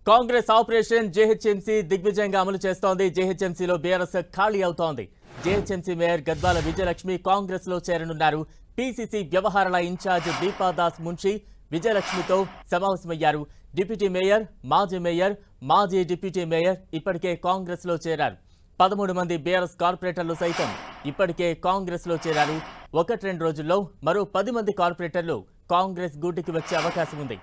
Congress operation GHMC దిగ్విజయంగా అమలు చేస్తోంది. జేహెచ్ఎంసీలో బీఆర్ఎస్ ఖాళీ అవుతోంది. జేహెచ్ఎంసీ మేయర్ గద్వాల విజయలక్ష్మి కాంగ్రెస్ లో చేరనున్నారు. పీసీసీ వ్యవహారాల ఇన్ఛార్జ్ దీపాదాస్ మున్షి విజయలక్ష్మితో సమావేశమయ్యారు. డిప్యూటీ మేయర్, మాజీ డిప్యూటీ మేయర్ ఇప్పటికే కాంగ్రెస్ లో చేరారు. 13 మంది బీఆర్ఎస్ కార్పొరేటర్లు సైతం ఇప్పటికే కాంగ్రెస్ లో చేరారు. 1-2 రోజుల్లో మరో 10 మంది కార్పొరేటర్లు కాంగ్రెస్ గూటికి వచ్చే అవకాశం ఉంది.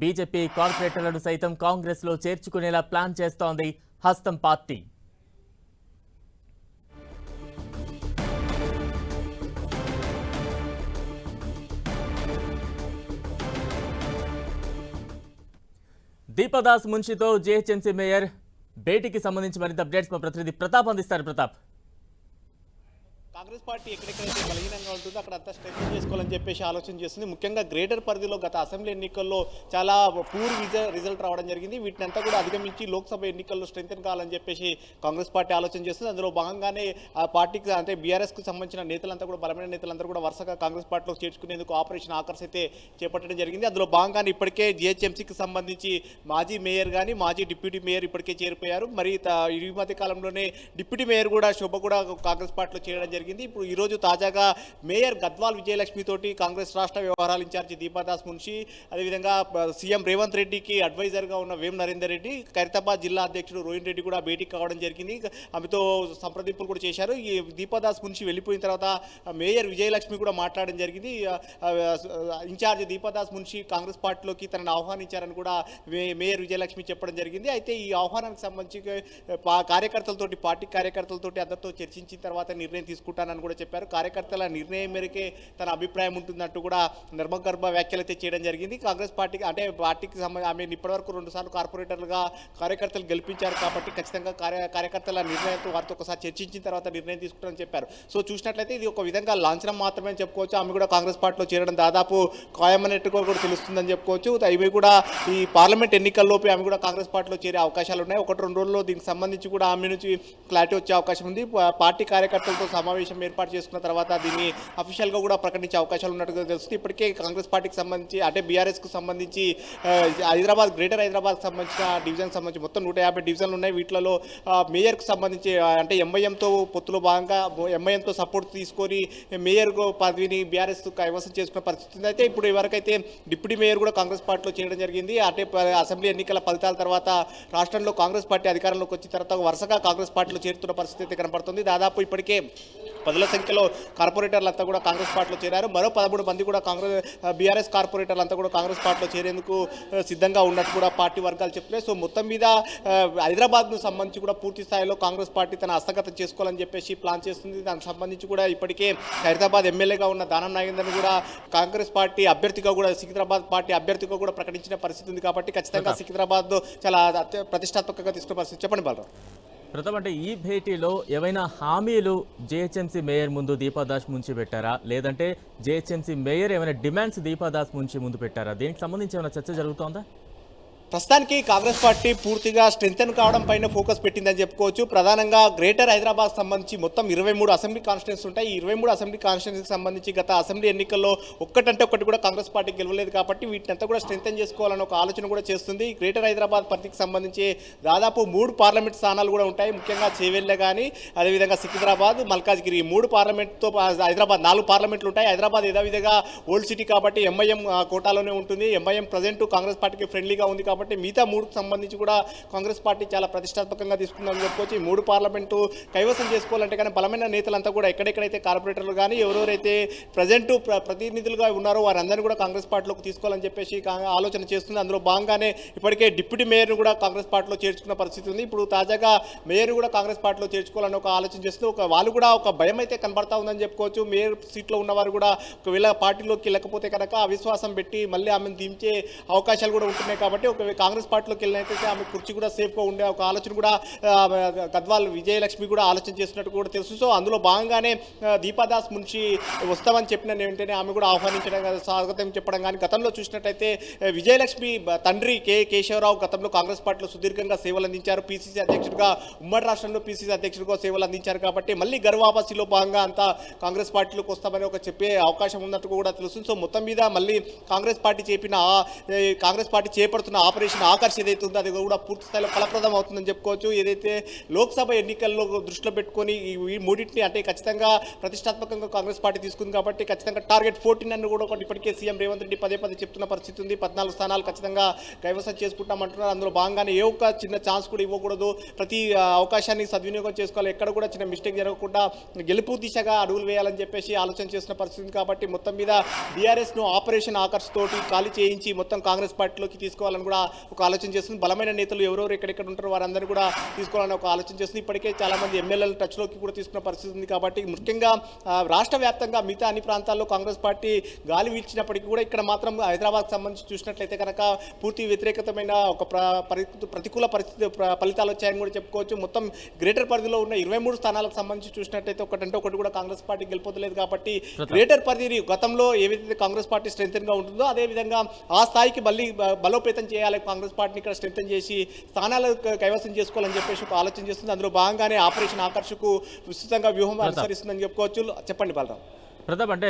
బీజేపీ కార్పొరేటర్లను సైతం కాంగ్రెస్ లో చేర్చుకునేలా ప్లాన్ చేస్తోంది హస్తం పార్టీ. దీపదాస్ మున్షితో జేహెచ్ఎంసీ మేయర్ భేటీకి సంబంధించి మరింత అప్డేట్స్ మా ప్రతినిధి ప్రతాప్ అందిస్తారు. ప్రతాప్, కాంగ్రెస్ పార్టీ ఎక్కడెక్కడైతే బలహీనంగా ఉంటుందో అక్కడ అంతా స్ట్రెంథెన్ చేసుకోవాలని చెప్పేసి ఆలోచన చేస్తుంది. ముఖ్యంగా గ్రేటర్ పరిధిలో గత అసెంబ్లీ ఎన్నికల్లో చాలా పూర్ రిజల్ట్ రావడం జరిగింది. వీటిని అంతా కూడా అధిగమించి లోక్సభ ఎన్నికల్లో స్ట్రెంథెన్ కావాలని చెప్పేసి కాంగ్రెస్ పార్టీ ఆలోచన చేస్తుంది. అందులో భాగంగానే ఆ పార్టీకి అంటే బీఆర్ఎస్కు సంబంధించిన నేతలంతా కూడా బలమైన నేతలందరూ కూడా వరుసగా కాంగ్రెస్ పార్టీలో చేర్చుకునేందుకు ఆపరేషన్ ఆకర్ష్ అయితే చేపట్టడం జరిగింది. అందులో భాగంగానే ఇప్పటికే జీహెచ్ఎంసీకి సంబంధించి మాజీ మేయర్ కానీ మాజీ డిప్యూటీ మేయర్ ఇప్పటికే చేరిపోయారు. మరి ఈ మధ్య కాలంలోనే డిప్యూటీ మేయర్ కూడా శోభ కూడా కాంగ్రెస్ పార్టీలో చేరడం జరిగింది. ఇప్పుడు ఈ రోజు తాజాగా మేయర్ గద్వాల్ విజయలక్ష్మి తోటి కాంగ్రెస్ రాష్ట్ర వ్యవహారాల ఇన్ఛార్జి దీపాదాస్ మున్షి, అదేవిధంగా సీఎం రేవంత్ రెడ్డికి అడ్వైజర్గా ఉన్న వేం నరేందర్ రెడ్డి, ఖైరతాబాద్ జిల్లా అధ్యక్షుడు రోహిన్ రెడ్డి కూడా భేటీకి కావడం జరిగింది. ఆమెతో సంప్రదింపులు కూడా చేశారు. ఈ దీపాదాస్ మున్షి వెళ్ళిపోయిన తర్వాత మేయర్ విజయలక్ష్మి కూడా మాట్లాడడం జరిగింది. ఇన్ఛార్జ్ దీపాదాస్ మున్షి కాంగ్రెస్ పార్టీలోకి తనను ఆహ్వానించారని కూడా మేయర్ విజయలక్ష్మి చెప్పడం జరిగింది. అయితే ఈ ఆహ్వానానికి సంబంధించి కార్యకర్తలతోటి పార్టీ కార్యకర్తలతోటి అందరితో చర్చించిన తర్వాత నిర్ణయం తీసుకుంటానని కూడా చెప్పారు. కార్యకర్తల నిర్ణయం మేరకే తన అభిప్రాయం ఉంటుందంటూ కూడా నిర్మగర్భ వ్యాఖ్యలు అయితే చేయడం జరిగింది. కాంగ్రెస్ పార్టీకి అంటే పార్టీకి సంబంధించి ఆమె ఇప్పటివరకు 2 సార్లు కార్పొరేటర్లుగా కార్యకర్తలు గెలిపించారు కాబట్టి ఖచ్చితంగా కార్యకర్తల నిర్ణయంతో వారితో ఒకసారి చర్చించిన తర్వాత నిర్ణయం తీసుకుంటారని చెప్పారు. సో చూసినట్లయితే ఇది ఒక విధంగా లాంఛనం మాత్రమే చెప్పుకోవచ్చు. ఆమె కూడా కాంగ్రెస్ పార్టీలో చేరడం దాదాపు ఖాయమన్నట్టుగా కూడా తెలుస్తుందని చెప్పుకోవచ్చు. ఇవి కూడా ఈ పార్లమెంట్ ఎన్నికల్లోపే ఆమె కూడా కాంగ్రెస్ పార్టీలో చేరే అవకాశాలు ఉన్నాయి. 1-2 రోజుల్లో దీనికి సంబంధించి కూడా ఆమె నుంచి క్లారిటీ వచ్చే అవకాశం ఉంది. పార్టీ కార్యకర్తలతో సమావేశం ఏర్పాటు చేసుకున్న తర్వాత దీన్ని అఫీషియల్గా కూడా ప్రకటించే అవకాశాలు ఉన్నట్టుగా తెలుస్తుంది. ఇప్పటికే కాంగ్రెస్ పార్టీకి సంబంధించి అంటే బీఆర్ఎస్కు సంబంధించి గ్రేటర్ హైదరాబాద్కి సంబంధించిన డివిజన్కి సంబంధించి మొత్తం 150 డివిజన్లు ఉన్నాయి. వీటిలో మేయర్కు సంబంధించి అంటే ఎంఐఎంతో పొత్తులో భాగంగా ఎంఐఎంతో సపోర్ట్ తీసుకొని మేయర్ పదవిని బీఆర్ఎస్ కైవసం చేసుకున్న పరిస్థితి ఉంది. అయితే ఇప్పుడు ఎవరికైతే డిప్యూటీ మేయర్ కూడా కాంగ్రెస్ పార్టీలో చేయడం జరిగింది. అంటే అసెంబ్లీ ఎన్నికల ఫలితాల తర్వాత రాష్ట్రంలో కాంగ్రెస్ పార్టీ అధికారంలోకి వచ్చిన తర్వాత వరుసగా కాంగ్రెస్ పార్టీలో చేరుతున్న పరిస్థితి అయితే కనబడుతుంది. దాదాపు ఇప్పటికే 10ల సంఖ్యలో కార్పొరేటర్లంతా కూడా కాంగ్రెస్ పార్టీలో చేరారు. మరో 13 మంది కూడా బీఆర్ఎస్ కార్పొరేటర్లంతా కూడా కాంగ్రెస్ పార్టీలో చేరేందుకు సిద్ధంగా ఉన్నట్టు కూడా పార్టీ వర్గాలు చెప్తున్నాయి. సో మొత్తం మీద హైదరాబాద్కు సంబంధించి కూడా పూర్తి స్థాయిలో కాంగ్రెస్ పార్టీ తన హస్తగతం చేసుకోవాలని చెప్పేసి ప్లాన్ చేస్తుంది. దానికి సంబంధించి కూడా ఇప్పటికే హైదరాబాద్ ఎమ్మెల్యేగా ఉన్న దానం నాగేందర్ని కూడా కాంగ్రెస్ పార్టీ అభ్యర్థిగా కూడా సికింద్రాబాద్ పార్టీ అభ్యర్థిగా కూడా ప్రకటించిన పరిస్థితి ఉంది. కాబట్టి ఖచ్చితంగా సికింద్రాబాద్ చాలా ప్రతిష్టాత్మకంగా తీసుకున్న పరిస్థితి. చెప్పండి బాలరావు. ప్రథమ అంటే ఈ భేటీలో ఏవైనా హామీలు జేహెచ్ఎంసీ మేయర్ ముందు దీపాదాస్ మున్షి పెట్టారా, లేదంటే జేహెచ్ఎంసీ మేయర్ ఏమైనా డిమాండ్స్ దీపాదాస్ మున్షి ముందు పెట్టారా? దీనికి సంబంధించి ఏమైనా చర్చ జరుగుతోందా? ప్రస్తుతానికి కాంగ్రెస్ పార్టీ పూర్తిగా స్ట్రెంథెన్ కావడం పైన ఫోకస్ పెట్టిందని చెప్పుకోవచ్చు. ప్రధానంగా గ్రేటర్ హైదరాబాద్ సంబంధించి మొత్తం 23 అసెంబ్లీ కాన్స్టిట్యూన్సీ ఉంటాయి. ఈ 23 అసెంబ్లీ కాన్స్టిట్యూన్సీకి సంబంధించి గత అసెంబ్లీ ఎన్నికల్లో ఒక్కటంటే ఒక్కటి కూడా కాంగ్రెస్ పార్టీ గెలవలేదు కాబట్టి వీటిని అంతా కూడా స్ట్రెంథెన్ చేసుకోవాలని ఒక ఆలోచన కూడా చేస్తుంది. గ్రేటర్ హైదరాబాద్ పరిధికి సంబంధించి దాదాపు 3 పార్లమెంట్ స్థానాలు కూడా ఉంటాయి. ముఖ్యంగా చేవెళ్ళ కానీ అదేవిధంగా సికింద్రాబాద్, మల్కాజ్గిరి 3 పార్లమెంట్తో హైదరాబాద్ 4 పార్లమెంట్లు ఉంటాయి. హైదరాబాద్ యథావిధిగా ఓల్డ్ సిటీ కాబట్టి ఎంఐఎం కోటాలోనే ఉంటుంది. ఎంఐఎం ప్రజెంట్ కాంగ్రెస్ పార్టీకి ఫ్రెండ్లీగా ఉంది కాబట్టి మిగతా 3కు సంబంధించి కూడా కాంగ్రెస్ పార్టీ చాలా ప్రతిష్టాత్మకంగా తీసుకుందని చెప్పుకోవచ్చు. ఈ 3 పార్లమెంటు కైవసం చేసుకోవాలంటే కానీ బలమైన నేతలంతా కూడా ఎక్కడెక్కడైతే కార్పొరేటర్లు కానీ ఎవరెవరైతే ప్రజెంట్ ప్రతినిధులుగా ఉన్నారో వారందరినీ కూడా కాంగ్రెస్ పార్టీలోకి తీసుకోవాలని చెప్పేసి ఆలోచన చేస్తుంది. అందులో భాగంగానే ఇప్పటికే డిప్యూటీ మేయర్ను కూడా కాంగ్రెస్ పార్టీలో చేర్చుకున్న పరిస్థితి ఉంది. ఇప్పుడు తాజాగా మేయర్ కూడా కాంగ్రెస్ పార్టీలో చేర్చుకోవాలని ఒక ఆలోచన చేస్తుంది. వాళ్ళు కూడా ఒక భయం అయితే కనబడతా ఉందని చెప్పుకోవచ్చు. మేయర్ సీట్లో ఉన్నవారు కూడా ఒకవేళ పార్టీలోకి వెళ్ళకపోతే కనుక అవిశ్వాసం పెట్టి మళ్ళీ ఆమెను దించే అవకాశాలు కూడా ఉంటున్నాయి. కాబట్టి ఒక కాంగ్రెస్ పార్టీలోకి వెళ్ళినట్లయితే ఆమె కుర్చీ కూడా సేఫ్గా ఉండే ఒక ఆలోచన కూడా గద్వాల్ విజయలక్ష్మి కూడా ఆలోచన చేస్తున్నట్టు కూడా తెలుసు. సో అందులో భాగంగానే దీపాదాస్ మున్షి వస్తామని చెప్పిన వెంటనే ఆమె కూడా ఆహ్వానించడం స్వాగతం చెప్పడం కానీ గతంలో చూసినట్టయితే విజయలక్ష్మి తండ్రి కేశవరావు గతంలో కాంగ్రెస్ పార్టీలో సుదీర్ఘంగా సేవలు అందించారు. పీసీసీ అధ్యక్షుడిగా ఉమ్మడి రాష్ట్రంలో పీసీసీ అధ్యక్షుడిగా సేవలు అందించారు. కాబట్టి మళ్ళీ గర్వాపసిలో భాగంగా అంతా కాంగ్రెస్ పార్టీలోకి వస్తామని ఒక చెప్పే అవకాశం ఉన్నట్టు కూడా తెలుస్తుంది. సో మొత్తం మీద మళ్ళీ కాంగ్రెస్ పార్టీ చేపడుతున్న ఆపరేషన్ ఆకర్ష్ ఏదైతే ఉందో అది కూడా పూర్తి స్థాయిలో ఫలప్రదం అవుతుందని చెప్పుకోవచ్చు. ఏదైతే లోక్సభ ఎన్నికల్లో దృష్టిలో పెట్టుకొని ఈ మూడింటిని అంటే ఖచ్చితంగా ప్రతిష్టాత్మకంగా కాంగ్రెస్ పార్టీ తీసుకుంది కాబట్టి ఖచ్చితంగా టార్గెట్ 14 అని కూడా ఒకటి ఇప్పటికే సీఎం రేవంత్ రెడ్డి పదే పదే చెప్తున్న పరిస్థితి ఉంది. 14 స్థానాలు ఖచ్చితంగా కైవసం చేసుకుంటామంటున్నారు. అందులో భాగంగానే ఏ ఒక్క చిన్న ఛాన్స్ కూడా ఇవ్వకూడదు, ప్రతి అవకాశాన్ని సద్వినియోగం చేసుకోవాలి, ఎక్కడ కూడా చిన్న మిస్టేక్ జరగకుండా గెలుపు దిశగా అడుగులు వేయాలని చెప్పేసి ఆలోచన చేస్తున్న పరిస్థితి కాబట్టి మొత్తం మీద బీఆర్ఎస్ను ఆపరేషన్ ఆకర్ష్ తోటి ఖాళీ చేయించి మొత్తం కాంగ్రెస్ పార్టీలోకి తీసుకోవాలని కూడా ఒక ఆలోచన చేస్తుంది. బలమైన నేతలు ఎవరెవరు ఎక్కడెక్కడ ఉంటారో వారందరూ కూడా తీసుకోవాలని ఒక ఆలోచన చేస్తుంది. ఇప్పటికే చాలా మంది ఎమ్మెల్యేలు టచ్లోకి కూడా తీసుకున్న పరిస్థితి ఉంది కాబట్టి ముఖ్యంగా రాష్ట్ర వ్యాప్తంగా మిగతా అన్ని ప్రాంతాల్లో కాంగ్రెస్ పార్టీ గాలి వీల్చినప్పటికీ కూడా ఇక్కడ మాత్రం హైదరాబాద్కి సంబంధించి చూసినట్లయితే కనుక పూర్తి వ్యతిరేకతమైన ఒక ప్రతికూల పరిస్థితి ఫలితాలు వచ్చాయని కూడా చెప్పుకోవచ్చు. మొత్తం గ్రేటర్ పరిధిలో ఉన్న 23 స్థానాలకు సంబంధించి చూసినట్లయితే ఒకటంటే ఒకటి కూడా కాంగ్రెస్ పార్టీ గెలుపొందలేదు కాబట్టి గ్రేటర్ పరిధిని గతంలో ఏవైతే కాంగ్రెస్ పార్టీ స్ట్రెంథెన్ గా ఉంటుందో అదే విధంగా ఆ స్థాయికి మళ్ళీ బలోపేతం చేయాలి, కాంగ్రెస్ పార్టీని ఇక్కడ స్ట్రెంథెన్ చేసి స్థానాలు కైవసం చేసుకోవాలని చెప్పేసి ఒక ఆలోచన చేస్తుంది. అందులో భాగంగానే ఆపరేషన్ ఆకర్షకు విస్తృతంగా వ్యూహం అనుసరిస్తుందని చెప్పుకోవచ్చు. చెప్పండి బలరాం. ప్రతాప్, అంటే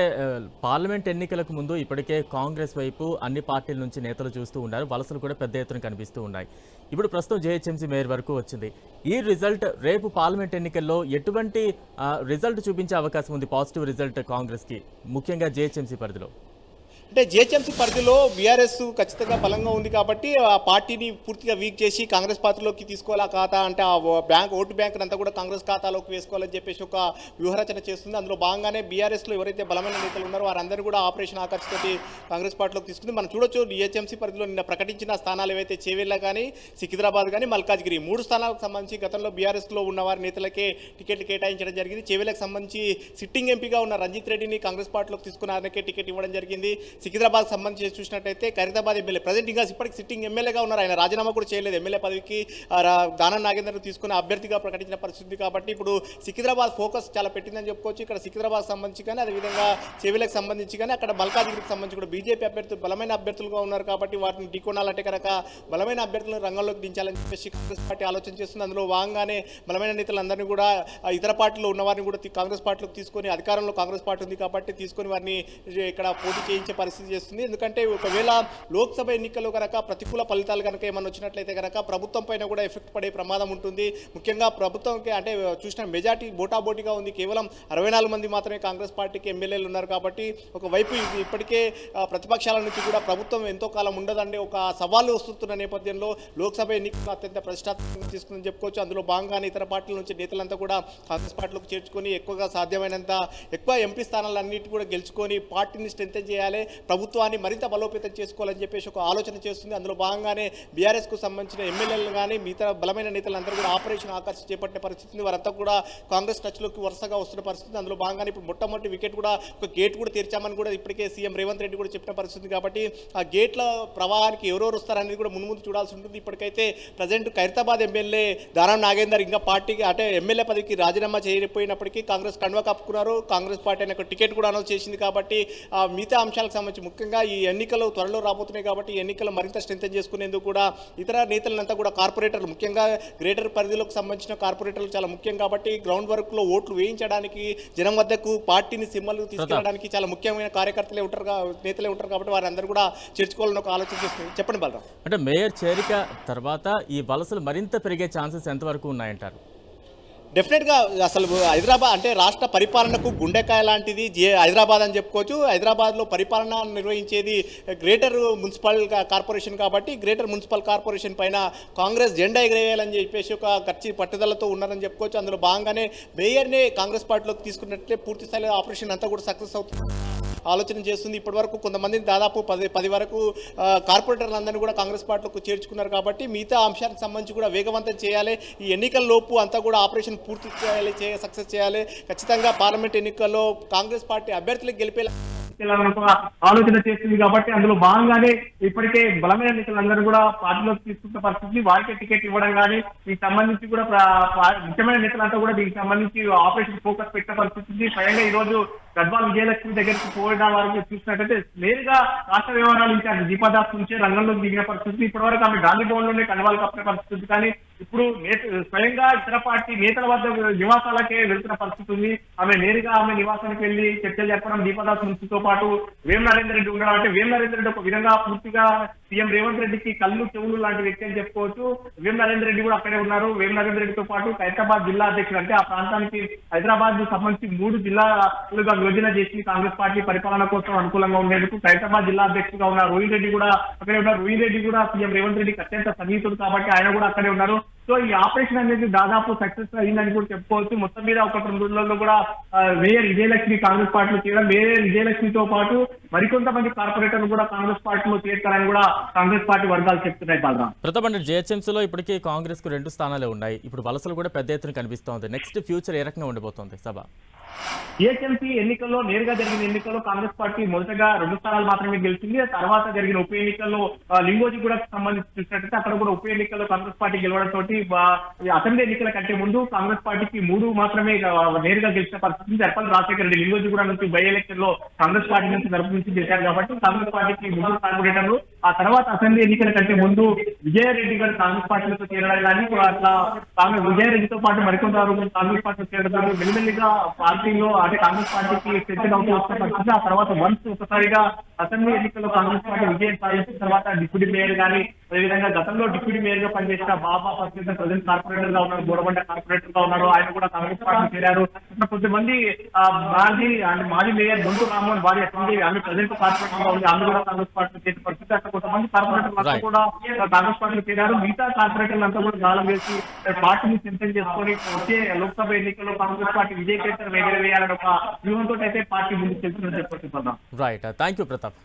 పార్లమెంట్ ఎన్నికలకు ముందు ఇప్పటికే కాంగ్రెస్ వైపు అన్ని పార్టీల నుంచి నేతలు చూస్తూ ఉన్నారు, వలసలు కూడా పెద్ద ఎత్తున కనిపిస్తూ ఉన్నాయి. ఇప్పుడు ప్రస్తుతం జేహెచ్ఎంసీ మేయర్ వరకు వచ్చింది. ఈ రిజల్ట్ రేపు పార్లమెంట్ ఎన్నికల్లో ఎటువంటి రిజల్ట్ చూపించే అవకాశం ఉంది, పాజిటివ్ రిజల్ట్ కాంగ్రెస్కి, ముఖ్యంగా జేహెచ్ఎంసీ పరిధిలో? అంటే జిహెచ్ఎంసీ పరిధిలో బీఆర్ఎస్ ఖచ్చితంగా బలంగా ఉంది కాబట్టి ఆ పార్టీని పూర్తిగా వీక్ చేసి కాంగ్రెస్ పార్టీలోకి తీసుకోవాలి. ఆ ఖాతా అంటే ఆ ఓటు బ్యాంక్ అంతా కూడా కాంగ్రెస్ ఖాతాలోకి వేసుకోవాలని చెప్పేసి ఒక వ్యూహరచన చేస్తుంది. అందులో భాగంగానే బీఆర్ఎస్లో ఎవరైతే బలమైన నేతలు ఉన్నారో వారందరూ కూడా ఆపరేషన్ ఆకర్ష్ తోటి కాంగ్రెస్ పార్టీలోకి తీసుకుంది. మనం చూడొచ్చు జిహెచ్ఎంసీ పరిధిలో నిన్న ప్రకటించిన స్థానాలు ఏవైతే చేవెళ్ళ కానీ, సికింద్రాబాద్ కానీ, మల్కాజ్గిరి 3 స్థానాలకు సంబంధించి గతంలో బీఆర్ఎస్లో ఉన్న వారి నేతలకే టికెట్లు కేటాయించడం జరిగింది. చేవెళ్ళకు సంబంధించి సిట్టింగ్ ఎంపీగా ఉన్న రంజిత్ రెడ్డిని కాంగ్రెస్ పార్టీలోకి తీసుకున్న ఆయనకే టికెట్ ఇవ్వడం జరిగింది. సికింద్రాబాద్ సంబంధించి చూసినట్టయితే ఖైరతాబాద్ ఎమ్మెల్యే ప్రజెంట్ ఇంకా ఇప్పటికి సిట్టింగ్ ఎమ్మెల్యేగా ఉన్నారు, ఆయన రాజీనామా కూడా చేయలేదు. ఎమ్మెల్యే పదవికి దానం నాగేందర్ తీసుకున్న అభ్యర్థిగా ప్రకటించిన పరిస్థితి కాబట్టి ఇప్పుడు సికింద్రాబాద్ ఫోకస్ చాలా పెట్టిందని చెప్పుకోవచ్చు. ఇక్కడ సికింద్రాబాద్ సంబంధించి కానీ అదేవిధంగా చెవిలకు సంబంధించి కానీ అక్కడ మల్కాజ్గిరికి సంబంధించి కూడా బీజేపీ అభ్యర్థులు బలమైన అభ్యర్థులుగా ఉన్నారు కాబట్టి వాటిని ఢీకొనాలంటే కనుక బలమైన అభ్యర్థులను రంగంలోకి దించాలని చెప్పేసి కాంగ్రెస్ పార్టీ ఆలోచన చేస్తుంది. అందులో భాగంగానే బలమైన నేతలందరినీ కూడా ఇతర పార్టీలో ఉన్న వారిని కూడా కాంగ్రెస్ పార్టీలోకి తీసుకొని అధికారంలో కాంగ్రెస్ పార్టీ ఉంది కాబట్టి తీసుకొని వారిని ఇక్కడ పోటీ చేయించే పరిస్థితి చేస్తుంది. ఎందుకంటే ఒకవేళ లోక్సభ ఎన్నికల్లో కనుక ప్రతికూల ఫలితాలు కనుక ఏమన్నా వచ్చినట్లయితే కనుక ప్రభుత్వం పైన కూడా ఎఫెక్ట్ పడే ప్రమాదం ఉంటుంది. ముఖ్యంగా ప్రభుత్వంకి అంటే చూసిన మెజార్టీ బోటాబోటీగా ఉంది, కేవలం 64 మంది మాత్రమే కాంగ్రెస్ పార్టీకి ఎమ్మెల్యేలు ఉన్నారు కాబట్టి ఒకవైపు ఇప్పటికే ప్రతిపక్షాల నుంచి కూడా ప్రభుత్వం ఎంతో కాలం ఉండదండి ఒక సవాళ్ళు వస్తున్న నేపథ్యంలో లోక్సభ ఎన్నికలు అత్యంత ప్రతిష్టాత్మకంగా తీసుకుందని చెప్పుకోవచ్చు. అందులో భాగంగానే ఇతర పార్టీల నుంచి నేతలంతా కూడా కాంగ్రెస్ పార్టీలోకి చేర్చుకొని ఎక్కువగా సాధ్యమైనంత ఎక్కువ ఎంపీ స్థానాలన్నిటి కూడా గెలుచుకొని పార్టీని స్ట్రెంథెన్ చేయాలి, ప్రభుత్వాన్ని మరింత బలోపేతం చేసుకోవాలని చెప్పేసి ఒక ఆలోచన చేస్తుంది. అందులో భాగంగానే బీఆర్ఎస్కు సంబంధించిన ఎమ్మెల్యేలు కానీ మిగతా బలమైన నేతలందరూ కూడా ఆపరేషన్ ఆకర్ష్ చేపట్టిన పరిస్థితి, వారంతా కూడా కాంగ్రెస్ టచ్లోకి వరుసగా వస్తున్న పరిస్థితి. అందులో భాగంగానే ఇప్పుడు మొట్టమొదటి వికెట్ కూడా ఒక గేట్ కూడా తెరిచామని కూడా ఇప్పటికే సీఎం రేవంత్ రెడ్డి కూడా చెప్పిన పరిస్థితి కాబట్టి ఆ గేట్ల ప్రవాహానికి ఎవరెవరు వస్తారనేది కూడా ముందు చూడాల్సి ఉంటుంది. ఇప్పటికైతే ప్రజెంట్ ఖైరతాబాద్ ఎమ్మెల్యే దానం నాగేందర్ ఇంకా పార్టీకి అంటే ఎమ్మెల్యే పదవికి రాజీనామా చేయకపోయినప్పటికీ కాంగ్రెస్ కండువా కప్పుకున్నారు. కాంగ్రెస్ పార్టీ అనే టికెట్ కూడా అనౌన్స్ చేసింది కాబట్టి మిగతా అంశాలకు సంబంధించి ముఖ్యంగా ఈ ఎన్నికలు త్వరలో రాబోతున్నాయి కాబట్టి ఎన్నికలు మరింత స్ట్రెంథెన్ చేసుకునేందుకు కూడా ఇతర నేతలంతా కూడా కార్పొరేటర్లు ముఖ్యంగా గ్రేటర్ పరిధిలోకి సంబంధించిన కార్పొరేటర్లు చాలా ముఖ్యం కాబట్టి గ్రౌండ్ వర్క్ లో ఓట్లు వేయించడానికి జనం వద్దకు పార్టీని సింబల్ తీసుకెళ్ళడానికి చాలా ముఖ్యమైన కార్యకర్తలే ఉంటారు, నేతలే ఉంటారు కాబట్టి వారందరూ కూడా చేర్చుకోవాలని ఒక ఆలోచన చేస్తుంది. చెప్పండి బలరాం. అంటే మేయర్ చేరిక తర్వాత ఈ వలసలు మరింత పెరిగే ఛాన్సెస్ ఎంతవరకు ఉన్నాయంటారు? డెఫినెట్గా అసలు హైదరాబాద్ అంటే రాష్ట్ర పరిపాలనకు గుండెకాయ లాంటిది హైదరాబాద్ అని చెప్పుకోవచ్చు. హైదరాబాద్లో పరిపాలన నిర్వహించేది గ్రేటర్ మున్సిపల్ కార్పొరేషన్ కాబట్టి గ్రేటర్ మున్సిపల్ కార్పొరేషన్ పైన కాంగ్రెస్ జెండా ఎగరేయాలని చెప్పేసి ఒక గట్టి పట్టుదలతో ఉన్నారని చెప్పుకోవచ్చు. అందులో భాగంగానే మేయర్నే కాంగ్రెస్ పార్టీలోకి తీసుకున్నట్లే పూర్తి స్థాయిలో ఆపరేషన్ అంతా కూడా సక్సెస్ అవుతుంది ఆలోచన చేస్తుంది. ఇప్పటి వరకు కొంతమందిని దాదాపు 10 వరకు కార్పొరేటర్లందరినీ కూడా కాంగ్రెస్ పార్టీలోకి చేర్చుకున్నారు కాబట్టి మిగతా అంశానికి సంబంధించి కూడా వేగవంతం చేయాలి. ఈ ఎన్నికల లోపు అంతా కూడా ఆపరేషన్ పూర్తి చేయాలి, సక్సెస్ చేయాలి. ఖచ్చితంగా పార్లమెంట్ ఎన్నికల్లో కాంగ్రెస్ పార్టీ అభ్యర్థులకు గెలిపేలా ఆలోచన చేస్తుంది కాబట్టి అందులో భాగంగానే ఇప్పటికే బలమైన నేతలందరూ కూడా పార్టీలోకి తీసుకున్న పరిస్థితి, వారికే టికెట్ ఇవ్వడం కానీ దీనికి సంబంధించి కూడా ముఖ్యమైన నేతలంతా కూడా దీనికి సంబంధించి ఆపరేషన్ ఫోకస్ పెట్టిన పరిస్థితి. స్వయంగా ఈ రోజు గద్వాల్ విజయలక్ష్మి దగ్గరికి పోయిన వారికి చూసినట్టయితే నేరుగా రాష్ట్ర వ్యవహారాలు ఇన్ఛార్జ్ దీపాదాస్ నుంచే రంగంలోకి దిగిన పరిస్థితి. ఇప్పటి వరకు ఆమె గాంధీ భవన్ లోనే కన్వాల్ కప్పిన పరిస్థితి కానీ ఇప్పుడు స్వయంగా ఇతర పార్టీ నేతల వద్ద నివాసాలకే వెళ్తున్న పరిస్థితి ఉంది. ఆమె నేరుగా ఆమె నివాసానికి వెళ్లి చర్చలు చెప్పడం, దీపాదాస్ నుంచితో పాటు వేం నరేందర్ రెడ్డి ఉండడం అంటే వేం నరేందర్ రెడ్డి ఒక విధంగా పూర్తిగా సీఎం రేవంత్ రెడ్డికి కళ్ళు చెవులు లాంటి వ్యక్తి అని చెప్పుకోవచ్చు. వేం నరేంద్ర రెడ్డి కూడా అక్కడే ఉన్నారు. వేం నరేంద్ర రెడ్డితో పాటు ఖైరతాబాద్ జిల్లా అధ్యక్షుడు, అంటే ఆ ప్రాంతానికి హైదరాబాద్ కు సంబంధించి 3 జిల్లాలుగా విభజన చేసి కాంగ్రెస్ పార్టీ పరిపాలన కోసం అనుకూలంగా ఉండేందుకు ఖైరతాబాద్ జిల్లా అధ్యక్షుడుగా ఉన్నారు. రోహిన్ రెడ్డి కూడా అక్కడే ఉన్నారు. రోహిన్ రెడ్డి కూడా సీఎం రేవంత్ రెడ్డికి అత్యంత సన్నిహితుడు కాబట్టి ఆయన కూడా అక్కడే ఉన్నారు. సో ఈ ఆపరేషన్ అనేది దాదాపు సక్సెస్ అయిందని కూడా చెప్పుకోవచ్చు. మొత్తం మీద 1-2 రోజుల్లో కూడా మేయర్ విజయలక్ష్మి కాంగ్రెస్ పార్టీలో చేయడం, మేయర్ విజయలక్ష్మితో పాటు మరికొంతమంది కార్పొరేటర్లు కూడా కాంగ్రెస్ పార్టీలో చేరుతారని కూడా కాంగ్రెస్ పార్టీ వర్గాలు చెప్తున్నాయి. బాగా ప్రతాప్ అంటే జేహెచ్ఎంసీలో ఇప్పటికీ కాంగ్రెస్ కు 2 స్థానాలే ఉన్నాయి. ఇప్పుడు వలసలు కూడా పెద్ద ఎత్తున కనిపిస్తోంది. నెక్స్ట్ ఫ్యూచర్ ఏ రకంగా ఉండబోతోంది సభ? జిహెచ్ఎంసీ ఎన్నికల్లో నేరుగా జరిగిన ఎన్నికల్లో కాంగ్రెస్ పార్టీ మొదటగా 2 స్థానాలు మాత్రమే గెలిచింది. ఆ తర్వాత జరిగిన ఉప ఎన్నికల్లో లింగోజీ కూడా సంబంధించి చూసినట్లయితే అక్కడ కూడా ఉప ఎన్నికల్లో కాంగ్రెస్ పార్టీ గెలవడంతో అసెంబ్లీ ఎన్నికల కంటే ముందు కాంగ్రెస్ పార్టీకి 3 మాత్రమే నేరుగా గెలిచిన పరిస్థితి. ఎర్పల్లి రాజశేఖర రెడ్డి లింగోజీ కూడా నుంచి బై ఎలక్షన్ లో కాంగ్రెస్ పార్టీ నుంచి తరపు నుంచి గెలిచారు కాబట్టి కాంగ్రెస్ పార్టీకి 3 కార్పొరేటర్లు. ఆ తర్వాత అసెంబ్లీ ఎన్నికల కంటే ముందు విజయారెడ్డి గారు కాంగ్రెస్ పార్టీలో చేరడం కానీ అట్లా కాంగ్రెస్ విజయారెడ్డితో పాటు మరికొంత కాంగ్రెస్ పార్టీలో చేరడం మెల్లిమెల్లిగా పార్టీలో అంటే కాంగ్రెస్ పార్టీకి సెటిల్ అవుతూ వస్తున్న పరిస్థితి. ఆ తర్వాత వన్స్ ఒకసారిగా అసెంబ్లీ ఎన్నికల్లో కాంగ్రెస్ పార్టీ విజయం సాధించిన తర్వాత డిప్యూటీ మేయర్ కానీ అదేవిధంగా గతంలో డిప్యూటీ మేయర్ గా పనిచేసిన బాబా ప్రజెంట్ కార్పొరేటర్ గా ఉన్నారు, గోడబండ కార్పొరేటర్ గా ఉన్నారు. ఆయన కూడా కాంగ్రెస్ పార్టీ చేరారు. ఇట్లా కొంతమంది మాజీ మేయర్ గుంటూరు రామ్మోహన్ భార్య అసెంబ్లీ ఆమె ప్రజెంట్ కార్పొరేటర్ గా ఉంది, ఆమె కూడా కాంగ్రెస్ పార్టీ చేసే పరిస్థితి. అట్లా కొంతమంది కార్పొరేటర్లు అంతా కూడా కాంగ్రెస్ పార్టీలో చేరారు. మిగతా కార్పొరేటర్లు అంతా కూడా గాలం వేసి పార్టీని చింతన చేసుకొని వచ్చే లోక్సభ ఎన్నికల్లో కాంగ్రెస్ పార్టీ విజయకేతనం ఎగరవేయాలని ఒక వ్యూహంతో అయితే పార్టీ ముందుకు వెళ్తుందని చెప్పొచ్చు. Right, thank you Pratap.